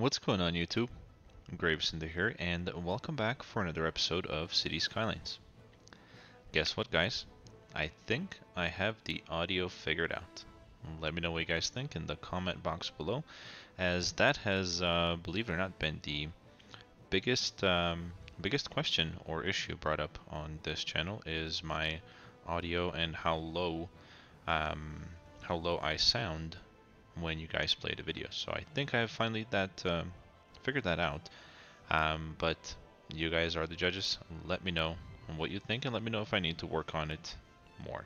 What's going on, YouTube? GraveCinder here, and welcome back for another episode of Cities Skylines. Guess what, guys? I think I have the audio figured out. Let me know what you guys think in the comment box below, as that has, believe it or not, been the biggest question or issue brought up on this channel is my audio and how low I sound when you guys play the video. So I think I have finally figured that out. But you guys are the judges. Let me know what you think, and let me know if I need to work on it more.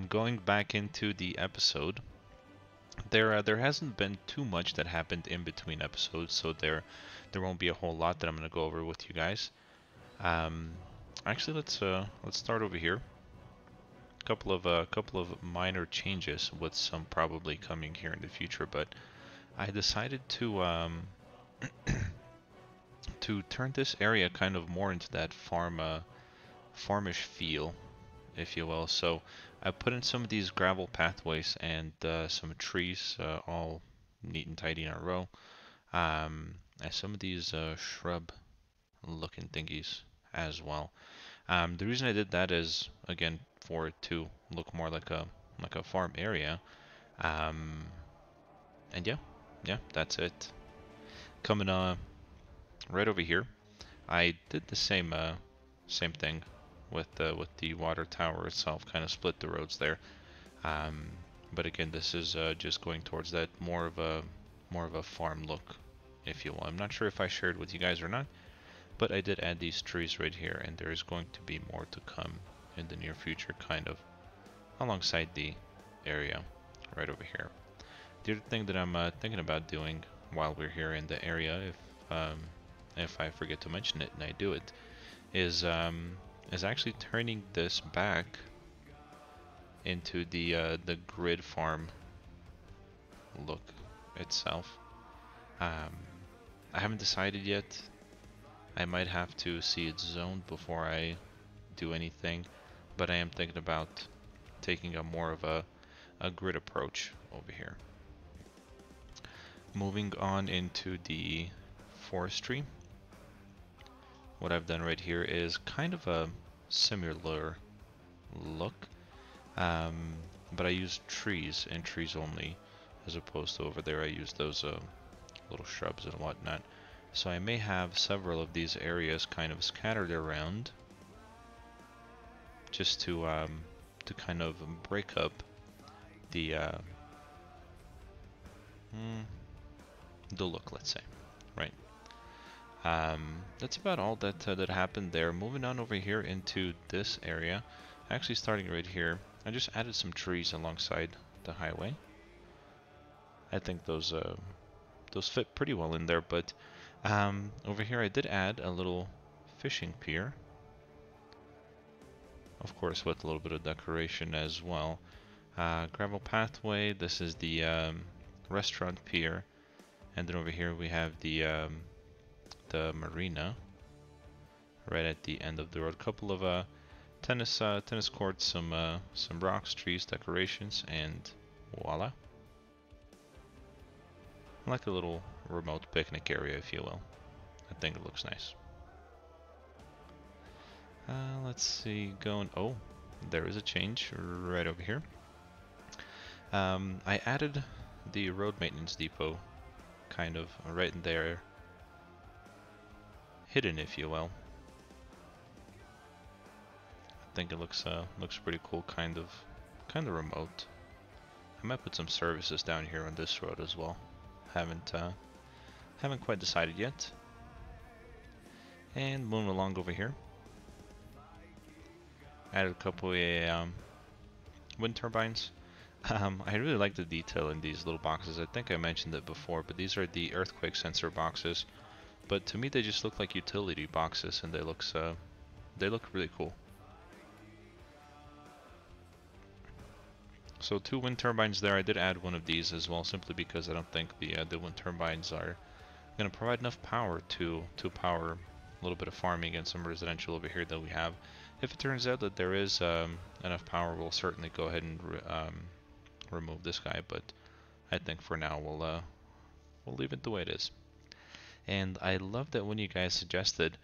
Going back into the episode, there hasn't been too much that happened in between episodes, so there won't be a whole lot that I'm gonna go over with you guys. Um, Actually, let's start over here. Couple of minor changes, with some probably coming here in the future, but I decided to turn this area kind of more into that farmish feel, if you will. So I put in some of these gravel pathways and some trees, all neat and tidy in a row, and some of these shrub looking thingies as well. The reason I did that is, again, for it to look more like a farm area. Um, and yeah, that's it. Coming right over here, I did the same thing with the water tower itself. Kind of split the roads there. Um, but again, this is just going towards that more of a farm look, if you will. I'm not sure if I shared with you guys or not, but I did add these trees right here, and there is going to be more to come in the near future, kind of alongside the area right over here. The other thing that I'm thinking about doing while we're here in the area, if I forget to mention it and I do it, is actually turning this back into the grid farm look itself. I haven't decided yet. I might have to see it zoned before I do anything, but I am thinking about taking a more of a grid approach over here. Moving on into the forestry, what I've done right here is kind of a similar look, but I use trees and trees only, as opposed to over there I use those little shrubs and whatnot. So I may have several of these areas kind of scattered around, just to kind of break up the look, let's say, right? That's about all that happened there. Moving on over here into this area, actually starting right here, I just added some trees alongside the highway. I think those fit pretty well in there, but over here I did add a little fishing pier, of course with a little bit of decoration as well. Gravel pathway, this is the restaurant pier, and then over here we have the marina right at the end of the road. Couple of tennis courts, some rocks, trees, decorations, and voila. Like a little remote picnic area, if you will. I think it looks nice. Let's see, oh, there is a change right over here. I added the road maintenance depot kind of right in there, hidden, if you will. I think it looks pretty cool, kind of remote. I might put some services down here on this road as well. Haven't quite decided yet. And moving along over here, added a couple of wind turbines. I really like the detail in these little boxes. I think I mentioned it before, but these are the earthquake sensor boxes. But to me, they just look like utility boxes, and they look really cool. So 2 wind turbines there. I did add one of these as well, simply because I don't think the wind turbines are going to provide enough power to power a little bit of farming and some residential over here that we have. If it turns out that there is enough power, we'll certainly go ahead and remove this guy, but I think for now we'll leave it the way it is. And I love that when you guys suggested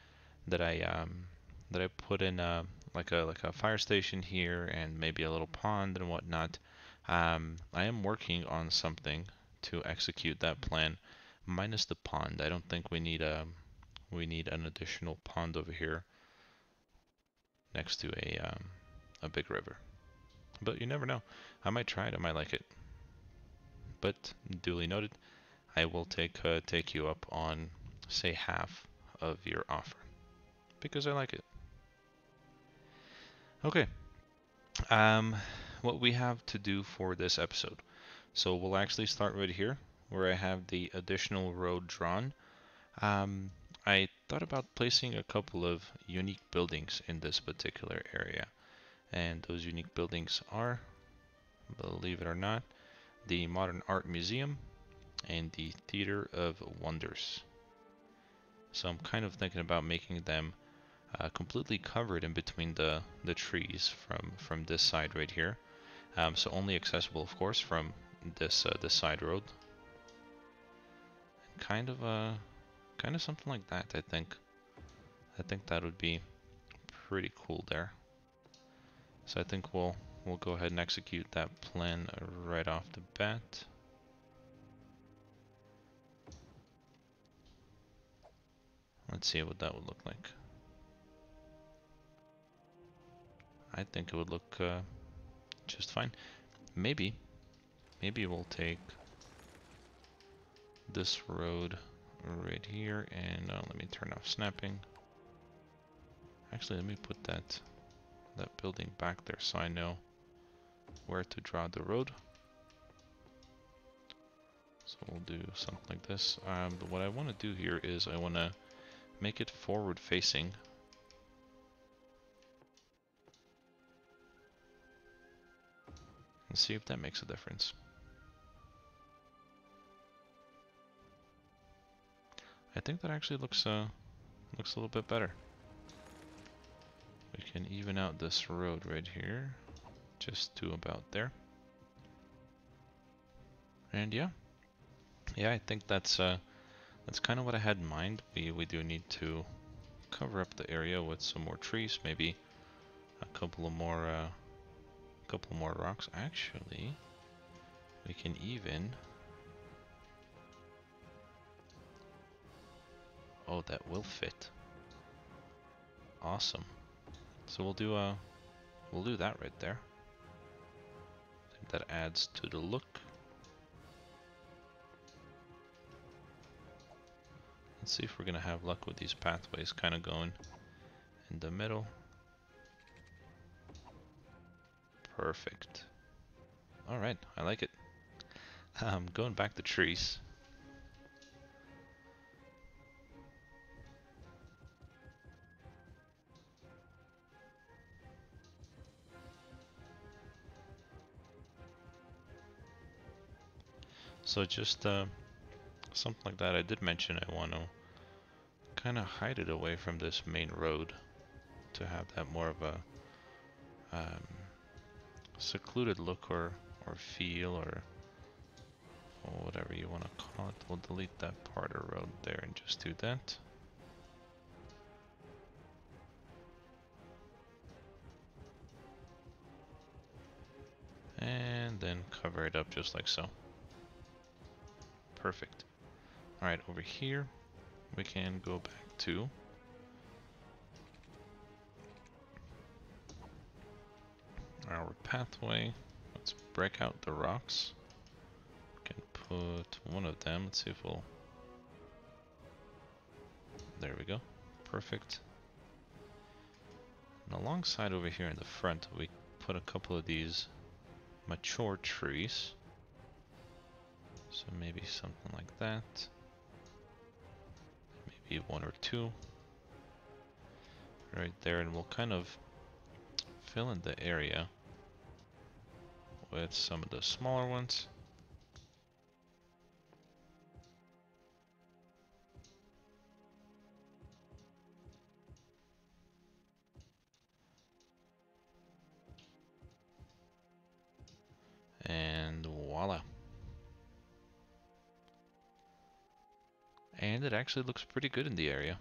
that I put in like a fire station here and maybe a little pond and whatnot. I am working on something to execute that plan, minus the pond. I don't think we need an additional pond over here next to a big river. But you never know. I might try it. I might like it. But duly noted, I will take you up on, say, half of your offer because I like it. Okay. Um, what we have to do for this episode. So we'll actually start right here where I have the additional road drawn. Um, I thought about placing a couple of unique buildings in this particular area. And those unique buildings are, believe it or not, the Modern Art Museum and the Theater of Wonders. So I'm kind of thinking about making them completely covered in between the trees from this side right here. So only accessible, of course, from this side road. Kind of something like that. I think that would be pretty cool there. So I think we'll go ahead and execute that plan right off the bat. Let's see what that would look like. I think it would look just fine. Maybe we'll take this road right here and let me turn off snapping. Actually, let me put that building back there so I know where to draw the road. So we'll do something like this. But what I want to do here is I want to make it forward facing. And see if that makes a difference. I think that actually looks a little bit better. We can even out this road right here, just to about there. And yeah, I think that's kind of what I had in mind. We do need to cover up the area with some more trees, maybe a couple more rocks. Actually, we can even. Oh, that will fit. Awesome. So we'll do that right there. I think that adds to the look. Let's see if we're gonna have luck with these pathways kind of going in the middle. Perfect. Alright, I like it. Going back to trees. So just something like that. I did mention I want to kind of hide it away from this main road to have that more of a secluded look or feel or whatever you want to call it. We'll delete that part of road there and just do that. And then cover it up just like so. Perfect. Alright, over here we can go back to our pathway. Let's break out the rocks. We can put one of them. Let's see if we'll... There we go. Perfect. And alongside over here in the front, we put a couple of these mature trees. So maybe something like that. Maybe one or two. Right there, and we'll kind of fill in the area with some of the smaller ones. And voila. and it actually looks pretty good in the area.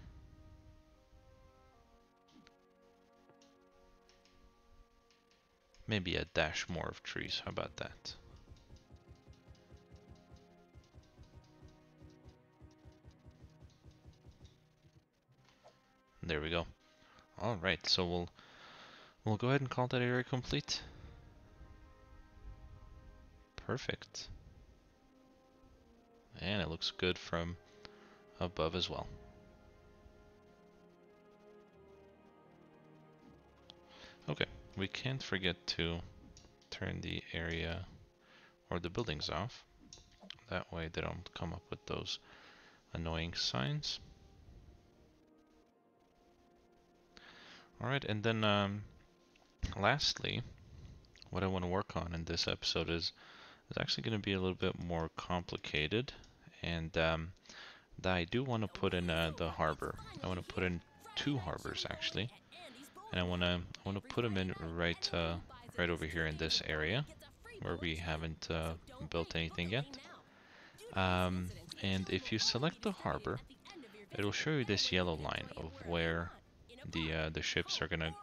Maybe a dash more of trees, how about that? There we go. Alright, so we'll go ahead and call that area complete. Perfect. And it looks good from above as well. Okay, we can't forget to turn the area or the buildings off. That way they don't come up with those annoying signs. Alright, and then lastly, what I want to work on in this episode is actually going to be a little bit more complicated, and that I do want to put in the harbor. I want to put in 2 harbors actually, and I want to put them in right over here in this area where we haven't built anything yet. And if you select the harbor, it will show you this yellow line of where the ships are gonna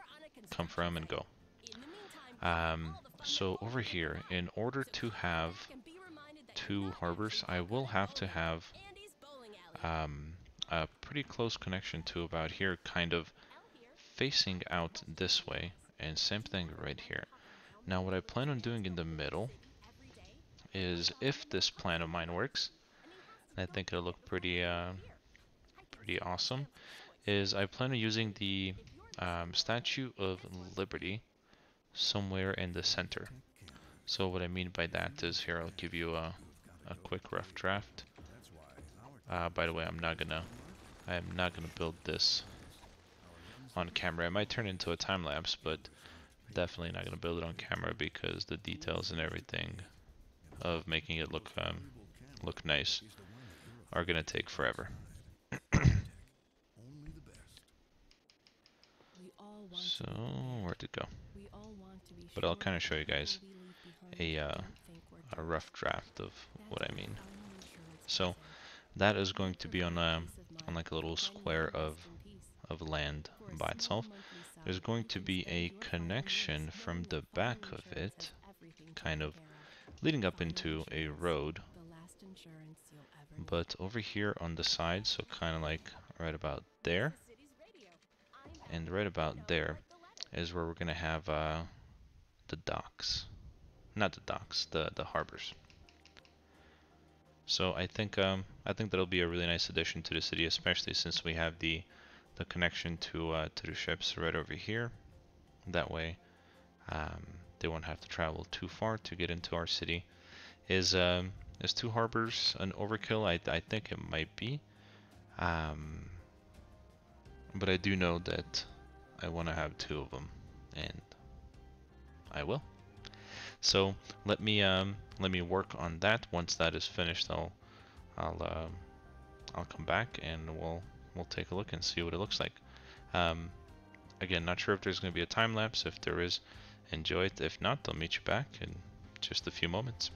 come from and go. So over here, in order to have 2 harbors, I will have to have a pretty close connection to about here, kind of facing out this way, and same thing right here. Now what I plan on doing in the middle is, if this plan of mine works, and I think it'll look pretty awesome, is I plan on using the Statue of Liberty somewhere in the center. So what I mean by that is, here I'll give you a quick rough draft. By the way, I'm not gonna build this on camera. I might turn it into a time lapse, but definitely not gonna build it on camera because the details and everything of making it look nice are gonna take forever. So where'd it go? But I'll kind of show you guys a rough draft of what I mean. So that is going to be on like a little square of land by itself. There's going to be a connection from the back of it, kind of leading up into a road. But over here on the side, so kind of like right about there, and right about there is where we're gonna have the docks. Not the docks, the harbors. So I think that'll be a really nice addition to the city, especially since we have the connection to the ships right over here. That way, they won't have to travel too far to get into our city. Is 2 harbors an overkill? I think it might be. But I do know that I want to have 2 of them, and I will. So let me work on that. Once that is finished, I'll come back and we'll take a look and see what it looks like. Again, not sure if there's going to be a time lapse. If there is, enjoy it. If not, I'll meet you back in just a few moments.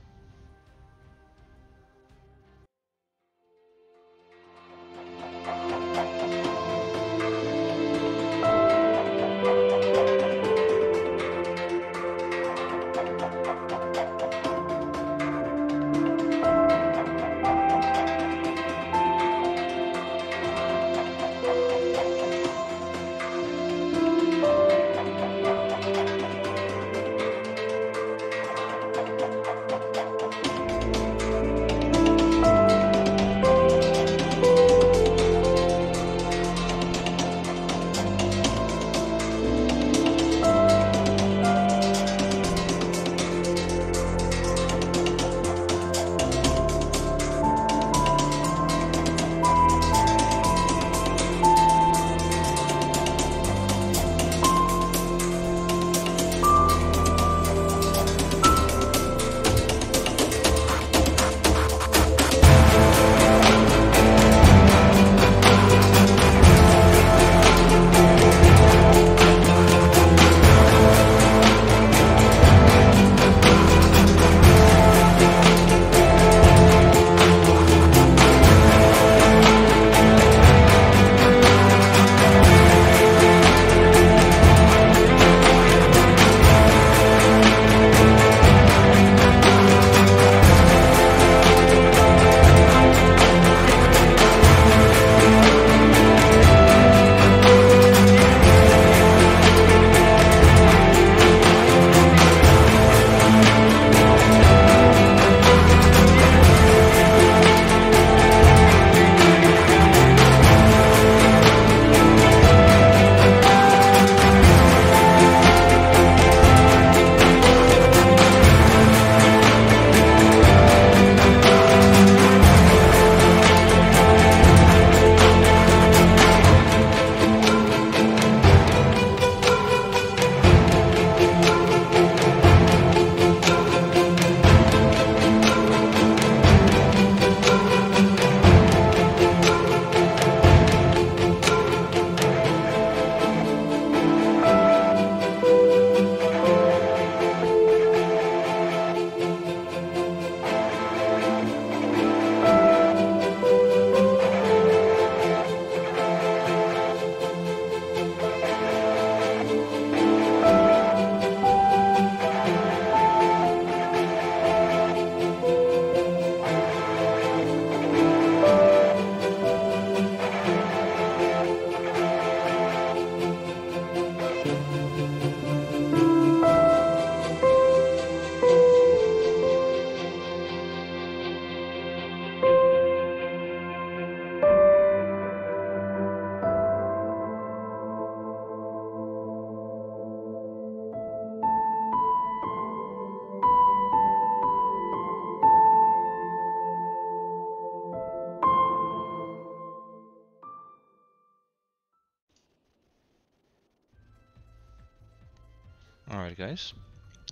Alright guys,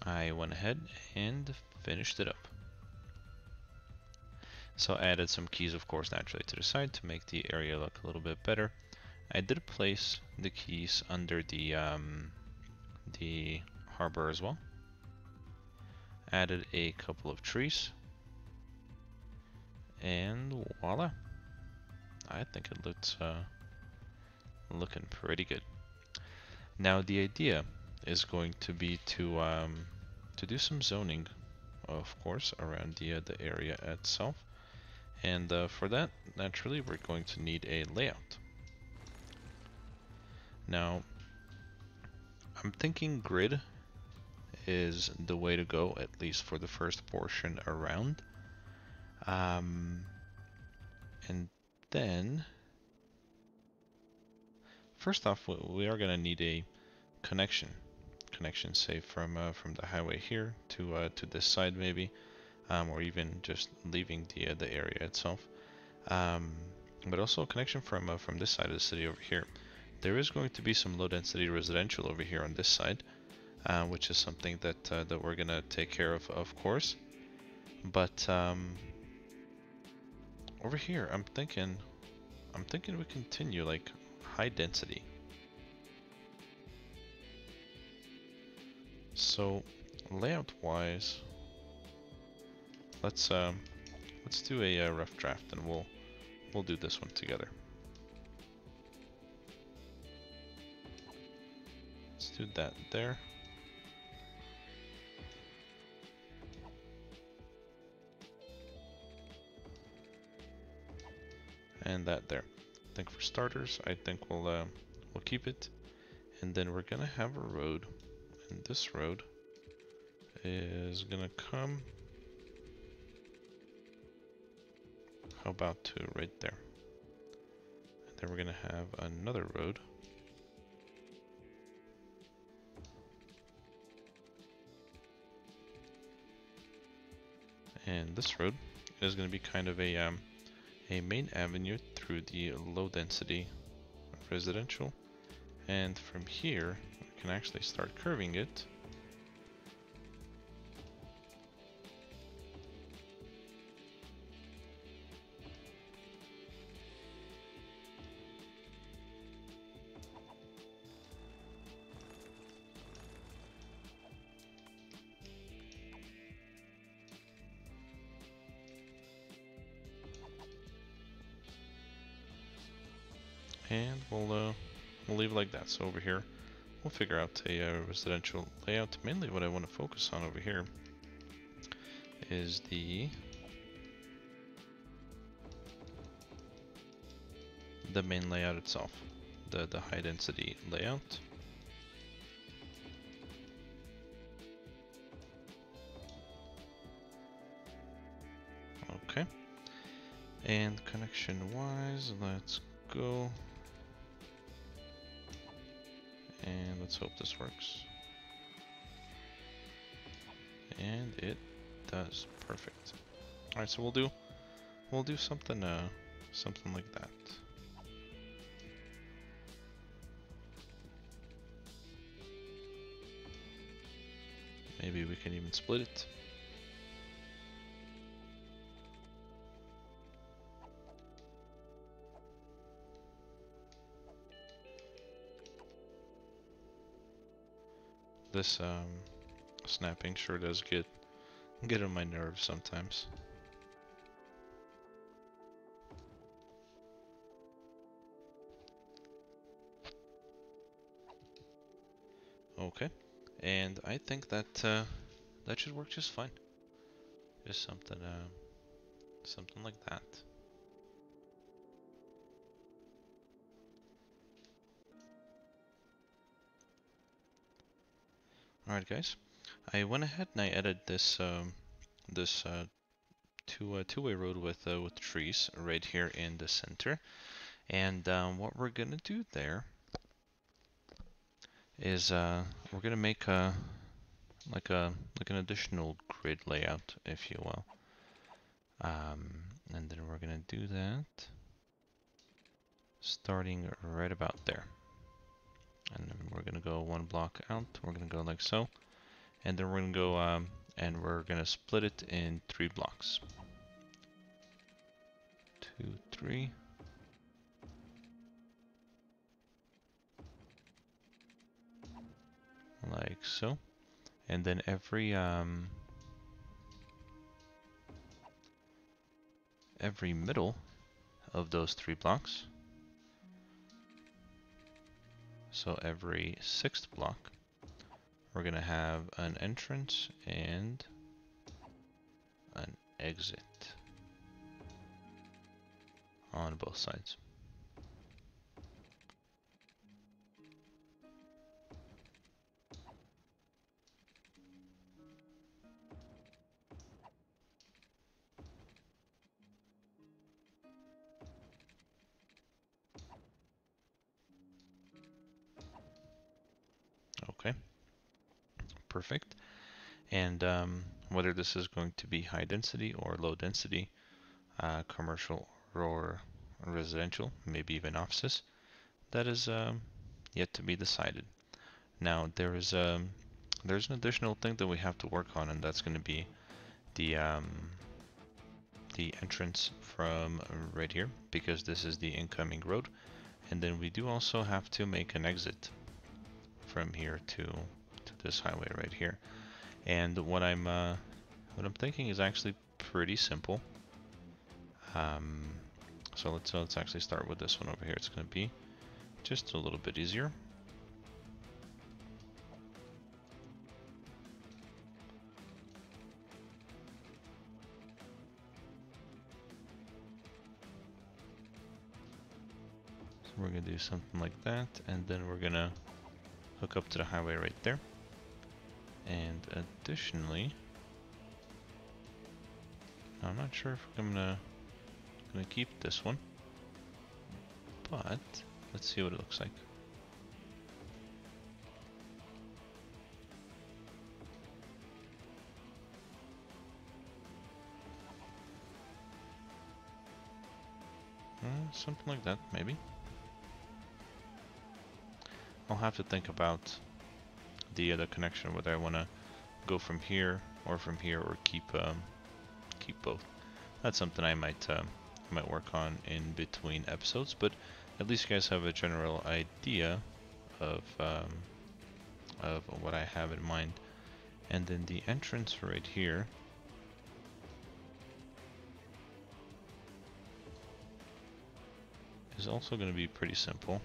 I went ahead and finished it up. So I added some keys, of course, naturally to the side to make the area look a little bit better. I did place the keys under the harbor as well. Added a couple of trees, and voila! I think it looks looking pretty good. Now the idea is going to be to do some zoning, of course, around the area itself, and for that, naturally, we're going to need a layout. Now, I'm thinking grid is the way to go, at least for the first portion around. And then, first off, we are going to need a connection, say from the highway here to this side maybe, or even just leaving the area itself. But also a connection from this side of the city over here. There is going to be some low density residential over here on this side, which is something that we're gonna take care of course. But over here, I'm thinking we continue like high density. So layout wise, let's do a rough draft, and we'll do this one together. Let's do that there. And that there. I think for starters, I think we'll keep it, and then we're gonna have a road, and this road is gonna come. How about to right there? And then we're gonna have another road. And this road is gonna be kind of a main avenue through the low density residential, and from here we can actually start curving it. And we'll leave it like that. So over here, we'll figure out a residential layout. Mainly what I want to focus on over here is the main layout itself, the high density layout. Okay. And connection wise, let's go. And let's hope this works. And it does. Perfect. Alright, so we'll do something something like that. Maybe we can even split it. This snapping sure does get on my nerves sometimes. Okay, and I think that that should work just fine. Just something something like that. Alright guys, I went ahead and I added this this two-way road with trees right here in the center, and what we're gonna do there is we're gonna make like an additional grid layout, if you will, and then we're gonna do that starting right about there, and then we're gonna go one block out. We're gonna go like so, and then we're gonna go and we're gonna split it in 3 blocks. 2, 3. Like so. And then every middle of those 3 blocks, so every 6th block, we're gonna have an entrance and an exit on both sides. Okay, perfect. And whether this is going to be high density or low density, commercial or residential, maybe even offices, that is yet to be decided. Now there's an additional thing that we have to work on, and that's going to be the entrance from right here, because this is the incoming road, and then we do also have to make an exit from here to this highway right here. And what I'm thinking is actually pretty simple. So let's actually start with this one over here. It's going to be just a little bit easier. So we're going to do something like that, and then we're going to hook up to the highway right there. And additionally, I'm not sure if I'm gonna keep this one, but let's see what it looks like. Something like that, maybe. I'll have to think about the connection, whether I want to go from here, or keep both. That's something I might work on in between episodes, but at least you guys have a general idea of what I have in mind. And then the entrance right here is also going to be pretty simple.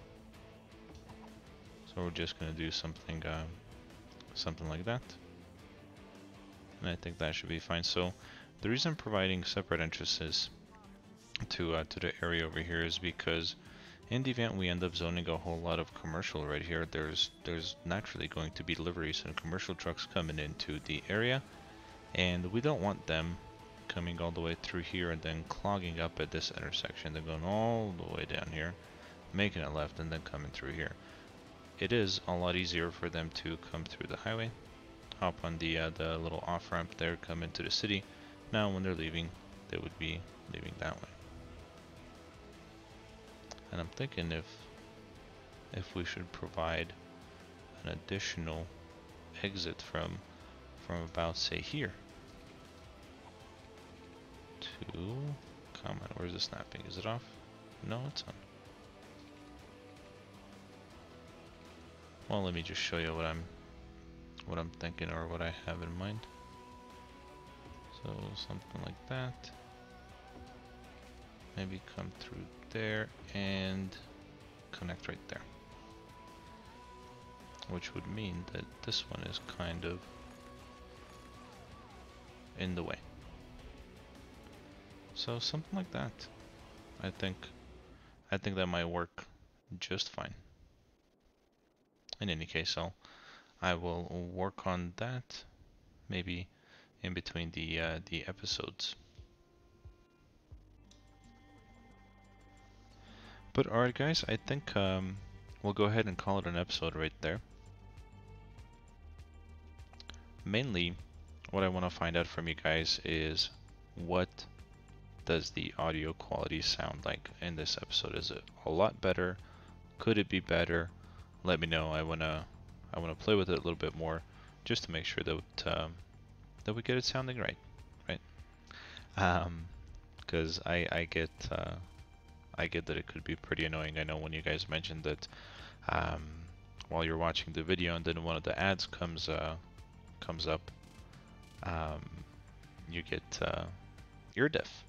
So we're just going to do something like that, and I think that should be fine. So the reason I'm providing separate entrances to the area over here is because in the event we end up zoning a whole lot of commercial right here, there's naturally going to be deliveries and commercial trucks coming into the area, and we don't want them coming all the way through here and then clogging up at this intersection. They're going all the way down here, making it left, and then coming through here. It is a lot easier for them to come through the highway, hop on the little off-ramp there, come into the city. Now when they're leaving, they would be leaving that way. And I'm thinking if we should provide an additional exit from about, say, here to, come on, where's the snapping? Is it off? No, it's on. Well, let me just show you what I'm thinking, or what I have in mind. So something like that. Maybe come through there and connect right there. Which would mean that this one is kind of in the way. So something like that. I think that might work just fine. In any case, I will work on that maybe in between the episodes. But alright guys, I think we'll go ahead and call it an episode right there. Mainly, what I want to find out from you guys is, what does the audio quality sound like in this episode? Is it a lot better? Could it be better? let me know. I wanna play with it a little bit more, just to make sure that we get it sounding right, right? Because I get that it could be pretty annoying. I know when you guys mentioned that um, while you're watching the video and then one of the ads comes up, um, you get ear deaf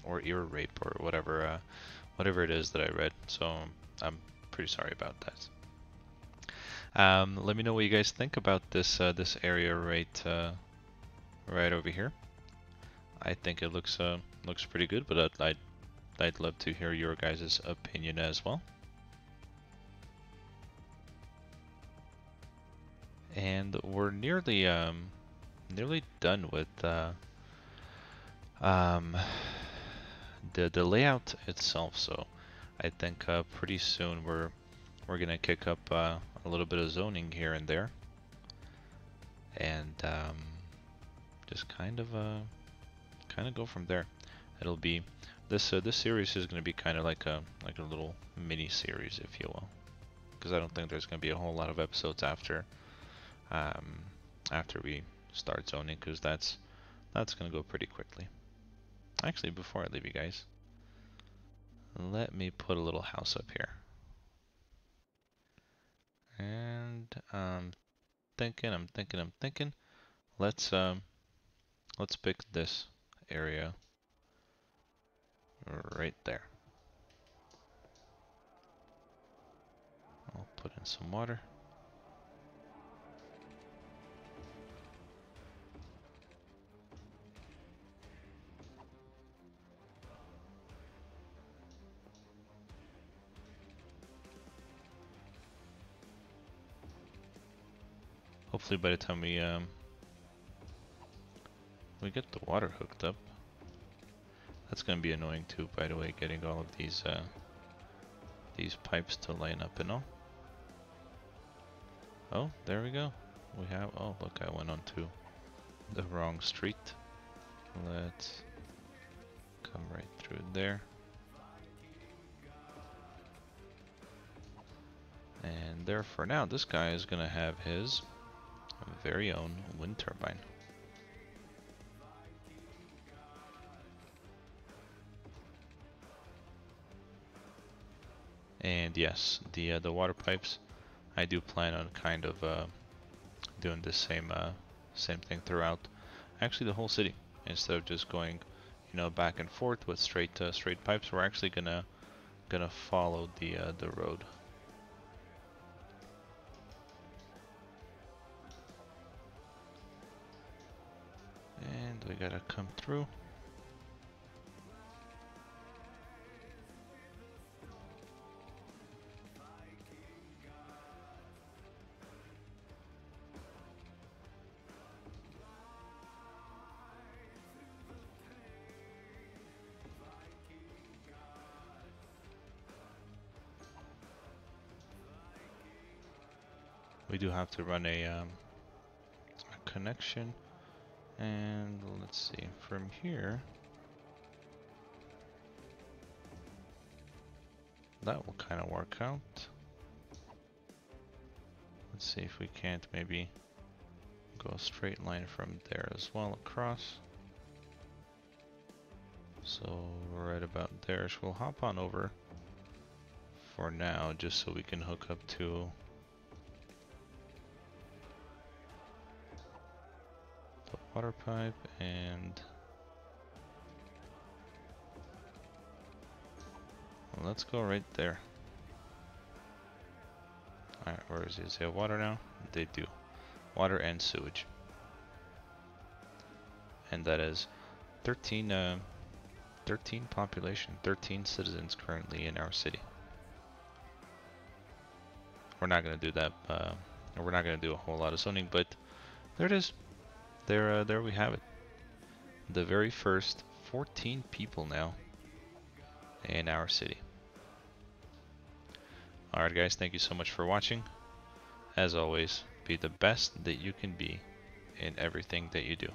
or ear rape or whatever it is that I read. So I'm pretty sorry about that. Let me know what you guys think about this area right over here. I think it looks pretty good, but I'd love to hear your guys' opinion as well. And we're nearly done with um, the layout itself. So I think pretty soon we're gonna kick up a little bit of zoning here and there, and just kind of go from there. It'll be this series is gonna be kind of like a little mini series, if you will, because I don't think there's gonna be a whole lot of episodes um, after we start zoning, because that's gonna go pretty quickly. Actually, before I leave you guys, let me put a little house up here. And I'm thinking. Let's pick this area right there. I'll put in some water. Hopefully by the time we get the water hooked up. That's gonna be annoying too, by the way, getting all of these pipes to line up and all. Oh, there we go. We have, oh look, I went onto the wrong street. Let's come right through there. And there for now, this guy is gonna have his very own wind turbine. And yes, the water pipes, I do plan on kind of doing the same thing throughout, actually the whole city. Instead of just going, back and forth with straight pipes, we're actually gonna follow the road. And we gotta come through. We do have to run a connection, and let's see, from here, that will kind of work out. Let's see if we can't maybe go a straight line from there as well across. So right about there, so we'll hop on over for now, just so we can hook up to the water pipe. And well, let's go right there. Alright, where is it? Does it have water now? They do. Water and sewage. And that is 13 population, 13 citizens currently in our city. We're not going to do that, or we're not going to do a whole lot of zoning, but there it is. There we have it. The very first 14 people now in our city. Alright guys, thank you so much for watching. As always, be the best that you can be in everything that you do.